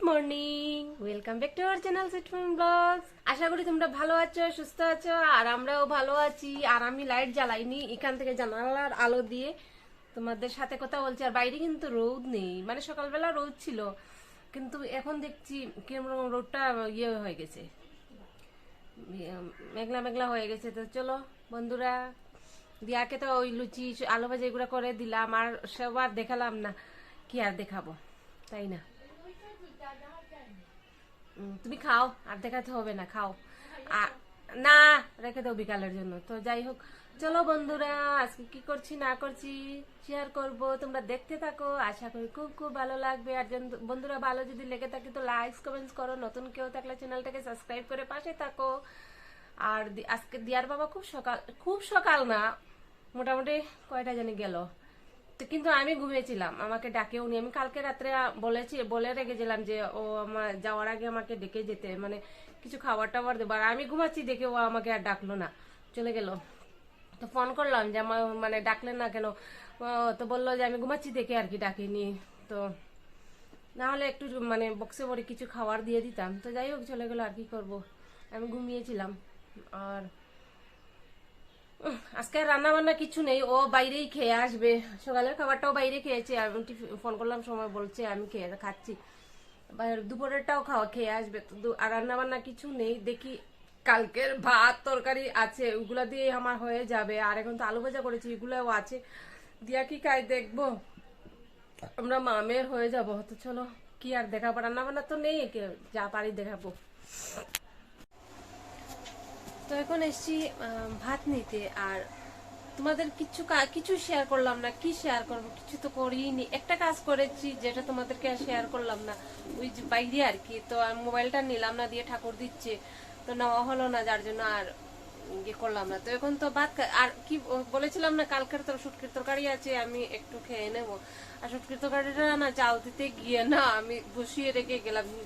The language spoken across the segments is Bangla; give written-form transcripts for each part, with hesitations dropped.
Morning, welcome back to our channel sweet home blogs. আশা করি তোমরা ভালো আছো, সুস্থ আছো, আর আমরাও ভালো আছি। আর আমি লাইট জ্বালাইনি, এখান থেকে জানালার আলো দিয়ে তোমাদের সাথে কথা বলছি। আর বাইরে কিন্তু রোদ নেই, মানে সকালবেলা রোদ ছিল, কিন্তু এখন দেখছি কেমন রোদটা হয়ে গেছে, মেঘলা মেঘলা হয়ে গেছে। তো চলো বন্ধুরা, দিয়াকে তো ওই লুচি আলু ভাজা এগুলো করে দিলাম, আর সবার দেখালাম না, কি আর দেখাবো, তাই না? তুমি খাও, আর দেখাতে হবে না, খাও। আর না, রেখে দাও বিকালের জন্য। তো যাই হোক, চলো বন্ধুরা, আজকে কি করছি না করছি শেয়ার করব, তোমরা দেখতে থাকো। আশা করি খুব খুব ভালো লাগবে। আর বন্ধুরা, ভালো যদি লেগে থাকে তো লাইকস কমেন্টস করো, নতুন কেউ থাকলে চ্যানেলটাকে সাবস্ক্রাইব করে পাশে থাকো। আর আজকে দিয়ার বাবা খুব সকাল না, মোটামুটি কয়টা জানি গেল, তো কিন্তু আমি ঘুমিয়েছিলাম, আমাকে ডাকেও নি। আমি কালকে রাত্রে বলে রেখেছিলাম যে ও আমার যাওয়ার আগে আমাকে ডেকে যেতে, মানে কিছু খাবার টাবার দেবো। আর আমি ঘুমাচ্ছি দেখে ও আমাকে আর ডাকলো না, চলে গেল। তো ফোন করলাম যে আমার মানে ডাকলেন না কেন, তো বললো যে আমি ঘুমাচ্ছি দেখে আর কি ডাকিনি। তো না হলে একটু মানে বক্সে ভরে কিছু খাবার দিয়ে দিতাম। তো যাই হোক, চলে গেলো, আর কি করব, আমি ঘুমিয়েছিলাম। আর আজকে রান্না বান্না কিছু নেই, ও বাইরেই খেয়ে আসবে, সকালের খাবারটাও বাইরে খেয়েছে। আমি ফোন করলাম, সময় বলছে আমি খাচ্ছি, দুপুরেরটাও খেয়ে আসবে। তো আর রান্না বান্না কিছু নেই, দেখি কালকের ভাত তরকারি আছে, ওগুলা দিয়ে আমার হয়ে যাবে। আর এখন তো আলু ভাজা করেছি, এগুলাও আছে, দিয়া কি খাই দেখবো, আমরা মামের হয়ে যাবো। তো চলো, কি আর দেখাবো, রান্না বান্না তো নেই, যা পারি দেখাবো। তো এখন এসছি ভাত নিতে। আর তোমাদের কিছু শেয়ার করলাম না, কি শেয়ার করব, কিছু তো করিনি। একটা কাজ করেছি যেটা তোমাদেরকে শেয়ার করলাম না, ওই যে বাইরে আর কি। তো আমি মোবাইলটা নিলাম না, দিয়ে ঠাকুর দিচ্ছে, তো নেওয়া হলো না, যার জন্য আর ইয়ে করলাম না। তো এখন তো আর কি বলেছিলাম না, কালকের তো শুটকির তরকারি আছে, আমি একটু খেয়ে নেবো। আর শুটকির তরকারিটা না চাল দিতে গিয়ে না আমি বসিয়ে রেখে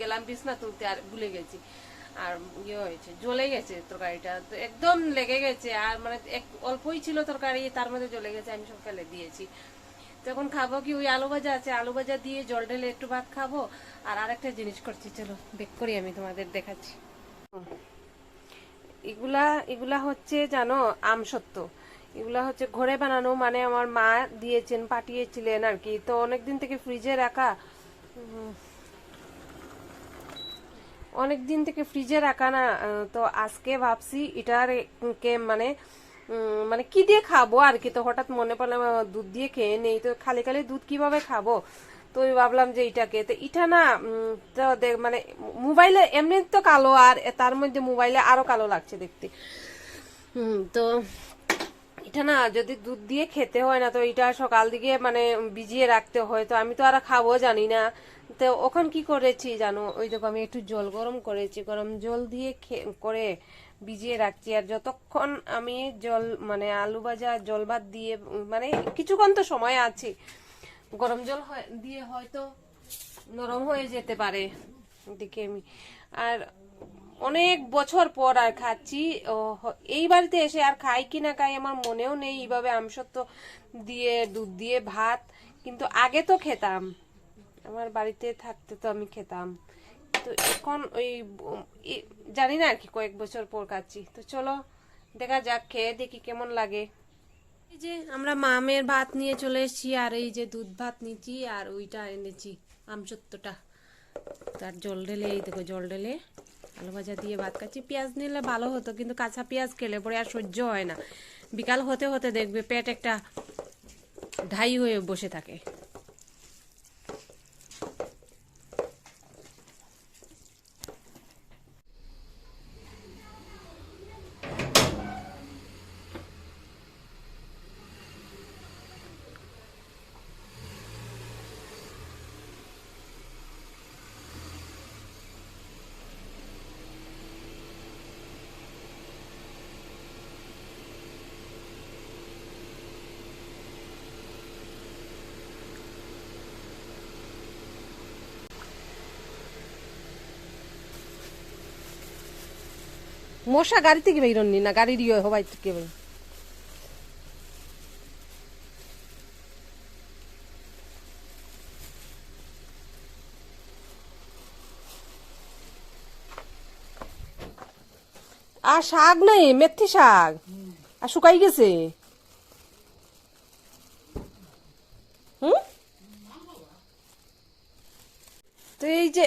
গেলাম বিছনা তুলতে, আর ভুলে গেছি। আর ইয়ে হয়েছে, জ্বলে গেছে তরকারিটা, তো একদম লেগে গেছে। আর মানে অল্পই ছিল তরকারি, তার মধ্যে জ্বলে গেছে, আমি সব ফেলে দিয়েছি। তো এখন খাবো কি, ওই আলু ভাজা আছে, আলু ভাজা দিয়ে জল ঢেলে একটু ভাত খাবো। আর আরেকটা জিনিস করছি, চলো বেক করি, আমি তোমাদের দেখাচ্ছি। এগুলা এগুলা হচ্ছে জানো, আমসত্ত্ব। এগুলা হচ্ছে ঘরে বানানো, মানে আমার মা দিয়েছেন, পাঠিয়েছিলেন আর কি। তো অনেকদিন থেকে ফ্রিজে রাখা, না। তো আজকে ভাবছি এটার মানে মানে কি দিয়ে খাবো আর কি। তো হঠাৎ মনে পড়লাম দুধ দিয়ে খেয়ে নেই, তো খালি খালি দুধ কিভাবে খাবো। তো আমি ভাবলাম যে এটাকে, তো এটা না তো মানে মোবাইলে এমনি তো কালো, আর তার মধ্যে মোবাইলে আরো কালো লাগছে দেখতে। তো এটা না যদি দুধ দিয়ে খেতে হয় না, তো এটা সকাল দিকে মানে ভিজিয়ে রাখতে হয়। তো আমি তো আর খাবো জানি না। তো ওখান কি করেছি জানো, ওই দেখো আমি একটু জল গরম করেছি, গরম জল দিয়ে করে ভিজিয়ে রাখছি। আর যতক্ষণ আমি জল মানে আলু ভাজা জল ভাত দিয়ে মানে কিছুক্ষণ তো সময় আছে, গরম জল দিয়ে হয়তো নরম হয়ে যেতে পারে দেখে আমি। আর অনেক বছর পর আর খাচ্ছি। এই বাড়িতে এসে আর খাই কি না খাই আমার মনেও নেই, এইভাবে আমসত্ব দিয়ে দুধ দিয়ে ভাত। কিন্তু আগে তো খেতাম, আমার বাড়িতে থাকতে তো আমি খেতাম। তো এখন ওই জানি না আর কি, কয়েক বছর পর খাচ্ছি। তো চলো দেখা যাক, খেয়ে দেখি কেমন লাগে। এই যে আমরা মামের ভাত নিয়ে চলে এসেছি, আর এই যে দুধ ভাত নিচ্ছি, আর ওইটা এনেছি আমসত্ত্বটা। তার জল ঢেলে, এই দেখো জল ঢেলে আলু ভাজা দিয়ে ভাত খাচ্ছি। পেঁয়াজ নিলে ভালো হতো, কিন্তু কাঁচা পেঁয়াজ খেলে পরে আর সহ্য হয় না। বিকাল হতে হতে দেখবে পেট একটা ঢাই হয়ে বসে থাকে। মশা গাড়ি থেকে বেরোননি না, গাড়ির ইয়ে হবাই থেকে বের। আর শাক নেই, মেথি শাক আর শুকাই গেছে। হুম, তো এই যে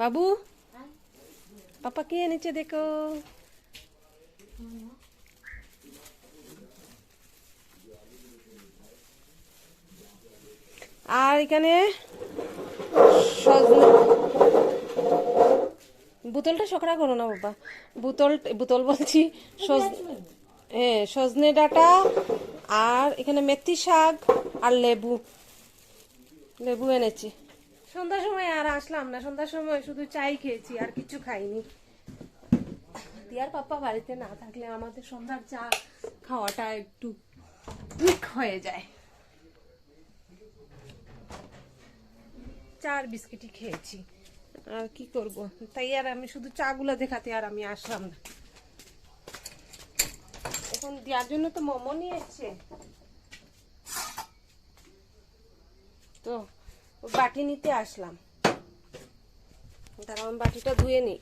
বাবু, পাপা কি এনেছে দেখো। আর এখানে সজনে, বোতলটা সকড়া করো না বাবা, বোতল বোতল বলছি, হ্যাঁ সজনে ডাঁটা, আর এখানে মেথি শাক আর লেবু, লেবু এনেছি। সন্ধ্যার সময় আর আসলাম না, সন্ধ্যার সময় শুধু চাই খেয়েছি আর কিছু খাইনি। দিয়ার পাপা বাড়িতে না থাকলে আমাদের সন্ধ্যার চা খাওয়াটা একটু উইক হয়ে যায়। চার বিস্কিটই খেয়েছি, আর কি করব, তাই আর আমি শুধু চা গুলা দেখাতে আর আমি আসলাম না। এখন দেওয়ার জন্য তো মোমো নিয়ে এসছে, তো বাটি নিতে আসলাম, তার আমি বাটিটা ধুয়ে নিই।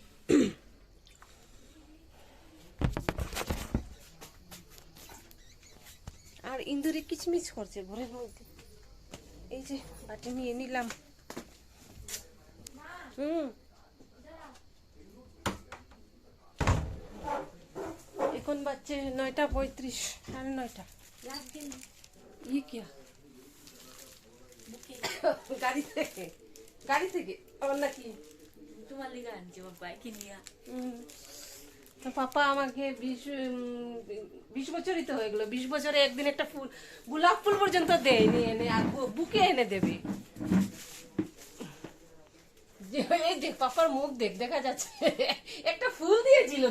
আর ইন্দুরে কিচমিচ করছে ঘরের মধ্যে, এই যে বাটি নিয়ে নিলাম। এখন বাচ্চে 9:35, 9:30। ये क्या গাড়ি থেকে, গাড়ি থেকে আমার নাকি তোমার লিগা আনছে বাবা কিনিয়া। তো পাপা আমাকে 20 বছরই তো হয়ে গেল, 20 বছরে একদিন একটা ফুল, গোলাপ ফুল পর্যন্ত দেয়নি এনে, আর বুকে এনে দেবে। এই দেখ পাপার মুখ দেখ, দেখা যাচ্ছে একটা ফুল দিয়েছিল,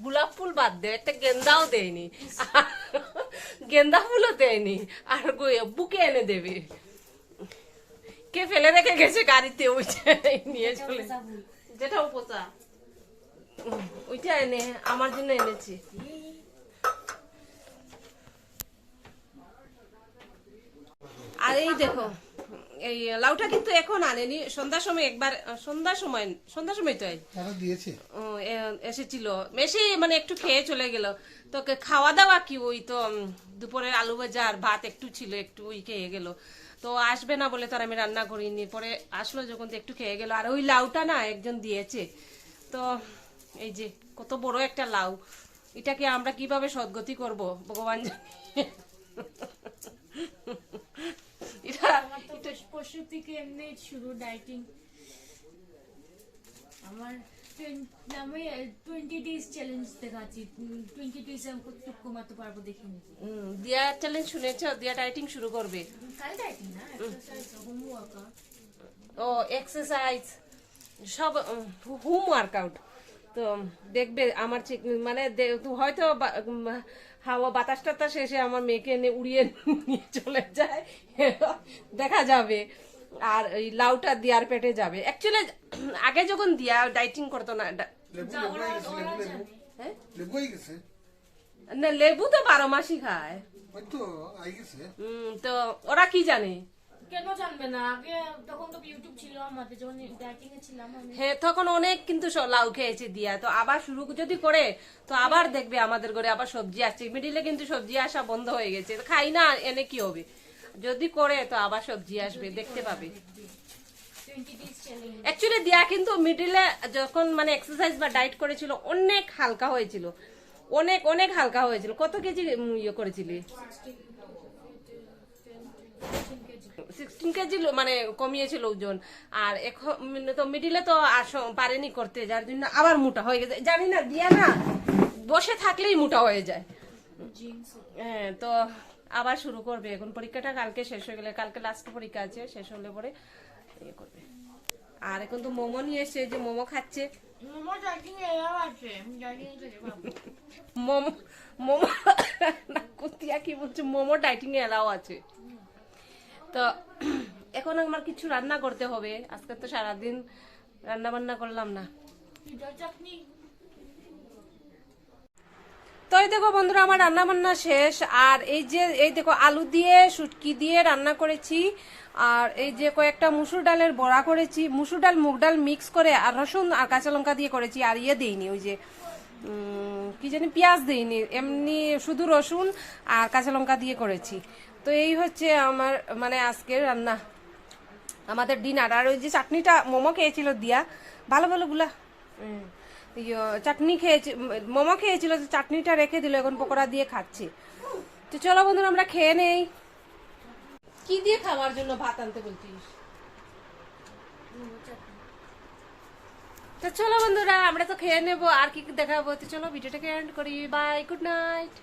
গোলাপ ফুল বাদ দে, একটা গেন্দাও দেয়নি, গেন্দা ফুলও দেয়নি, আর বুকে এনে দেবে। কে ফেলে রেখে গেছে গাড়িতে, ওইটা নিয়ে চলে, যেটা উপচা ওইটা এনে আমার জন্য এনেছি। আর এই দেখো এই লাউটা কিন্তু এখন আনেনি, সন্ধ্যার সময় একবার, সন্ধ্যার সময় তো দিয়েছে, এসেছিল, এসে মানে একটু খেয়ে চলে গেল। তো খাওয়া দাওয়া কি, ওই তো দুপুরের আলু ভাজা আর ভাত একটু ছিল, একটু ওই খেয়ে গেল। তো আসবে না বলে তার আমি রান্না করিনি, পরে আসলো যখন তো একটু খেয়ে গেল। আর ওই লাউটা না একজন দিয়েছে, তো এই যে কত বড় একটা লাউ, এটাকে আমরা কিভাবে সদ্গতি করব ভগবান জানে। পরশু থেকে এমনি শুরু ডায়েটিং আমার, আমি 20 days চ্যালেঞ্জ দেখাচ্ছি, 20 days আমি কতটুকু কমাতে পারবো দেখে নিচ্ছি। দিয়া চ্যালেঞ্জ শুনেছো, দিয়া ডায়েটিং শুরু করবে। কাল ডায়েটিং না, এক্সারসাইজ, হোম ওয়ার্কআউট। ও এক্সারসাইজ সব, হোম ওয়ার্কআউট। তো দেখবে আমার মানে হয়তো হাওয়া বাতাস টাতাস এসে আমার মেয়েকে এনে উড়িয়ে নিয়ে চলে যায়, দেখা যাবে। আর ওই লাউটা দিয়ার পেটে যাবে। অ্যাকচুয়ালি আগে যখন দিয়া ডাইটিং করতো না, না লেবু তো 12 মাসই খায়, তো ওরা কি জানে, কেন জানবে না? আগে তখন তো ইউটিউব ছিল আমাদের, যখন ডায়েটিং এ ছিলাম আমি, হ্যাঁ তখন অনেক কিন্তু লাউ খেয়েছে দিয়া। তো আবার শুরু যদি করে তো আবার দেখবে আমাদের ঘরে আবার সবজি আসছে, মিডিলে কিন্তু সবজি আসা বন্ধ হয়ে গেছে, খাই না এনে কি হবে, যদি করে তো আবার সবজি আসবে, দেখতে পাবে। অ্যাকচুয়ালি দিয়া কিন্তু মিডিলে যখন মানে এক্সারসাইজ বা ডায়েট করেছিল অনেক হালকা হয়েছিল, অনেক অনেক হালকা হয়েছিল। কত কেজি ইয়ে করেছিলি? 16 কেজি মানে কমিয়েছিল ওজন। আর এখন তো মিডিলে তো আর পারেনি করতে, যার জন্য আবার মোটা হয়ে গেছে। জানি না দিয়া না বসে থাকলেই মোটা হয়ে যায়। হ্যাঁ, তো আবার শুরু করবে এখন। পরীক্ষাটা কালকে শেষ হয়ে গেলে, কালকে লাস্ট পরীক্ষা আছে, শেষ হলে পরে ইয়ে করবে। আর এখন তো মোমো নিয়ে এসছে, যে মোমো খাচ্ছে। মোমো মোমো কুতিয়া কি বলছে, মোমো ডাইটিং এ এলাও আছে। তো এখন আমার কিছু রান্না করতে হবে, আজকে তো সারাদিন রান্না বান্না করলাম না। তো এই দেখো বন্ধুরা, আমার রান্না বান্না শেষ। আর এই দেখো আলু দিয়ে শুটকি দিয়ে রান্না করেছি। আর এই যে কয়েকটা মুসুর ডালের বড়া করেছি, মুসুর ডাল মুগ ডাল মিক্স করে, আর রসুন আর কাঁচা লঙ্কা দিয়ে করেছি। আর দেইনি, ওই যে কি জানি পেঁয়াজ দেইনি, এমনি শুধু রসুন আর কাঁচা লঙ্কা দিয়ে করেছি। তো এই হচ্ছে আমার মানে আজকের রান্না, আমাদের ডিনার। আর ওই যে চাটনিটা মোমো খেয়েছিল দিয়া, ভালো ভালো গুলা চাটনি খেয়েছি, মোমো খেয়েছিল, চাটনিটা রেখে দিল, এখন পকোড়া দিয়ে খাচ্ছি। তো চলো বন্ধুরা আমরা খেয়ে নেই। কি দিয়ে খাওয়ার জন্য ভাত আনতে বলছিস? তো চলো বন্ধুরা আমরা তো খেয়ে নেবো, আর কি দেখাবো। তো চলো ভিডিওটাকে এন্ড করি। Bye, good night.